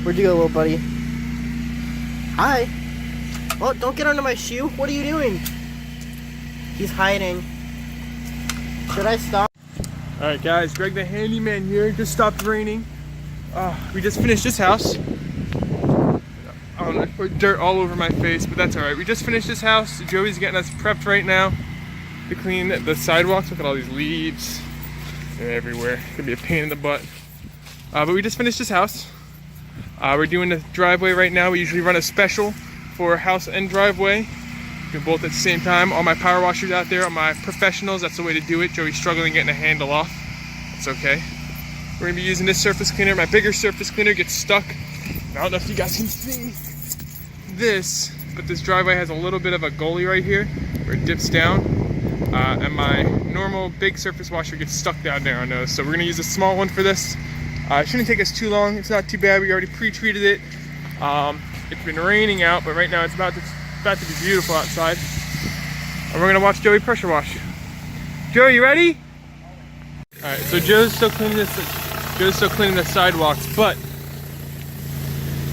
Where'd you go, little buddy? Hi. Oh, don't get under my shoe. What are you doing? He's hiding. Should I stop? Alright guys, Greg the handyman here. Just stopped raining. We just finished this house. I don't know, I put dirt all over my face, but that's alright. We just finished this house. Joey's getting us prepped right now to clean the sidewalks. Look at all these leaves. They're everywhere. It's gonna be a pain in the butt. But we just finished this house. We're doing the driveway right now. We usually run a special for house and driveway. Do both at the same time. All my power washers out there are my professionals. That's the way to do it. Joey's struggling getting a handle off. It's okay. We're gonna be using this surface cleaner. My bigger surface cleaner gets stuck. I don't know if you guys can see this, but this driveway has a little bit of a gully right here where it dips down. And my normal big surface washer gets stuck down there on those. So we're gonna use a small one for this. It shouldn't take us too long. It's not too bad. We already pre-treated it. It's been raining out, but right now it's about to be beautiful outside. And we're gonna watch Joey pressure wash. Joey, you ready? All right, so Joe's still cleaning the sidewalks, but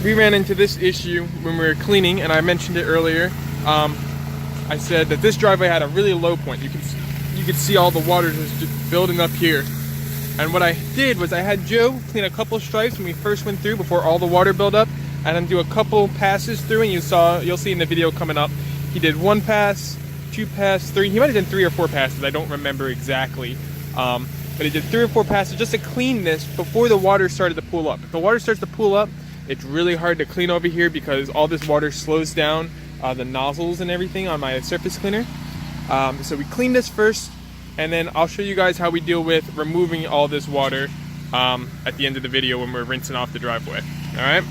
we ran into this issue when we were cleaning, and I mentioned it earlier. I said that this driveway had a really low point. You could see all the water just building up here. And what I did was I had Joe clean a couple stripes when we first went through before all the water built up, and then do a couple passes through, and you'll see in the video coming up. He did 1 pass, 2 pass, 3. He might have done 3 or 4 passes. I don't remember exactly. But he did 3 or 4 passes just to clean this before the water started to pool up. If the water starts to pool up, it's really hard to clean over here because all this water slows down the nozzles and everything on my surface cleaner. So we clean this first, and then I'll show you guys how we deal with removing all this water at the end of the video when we're rinsing off the driveway. All right?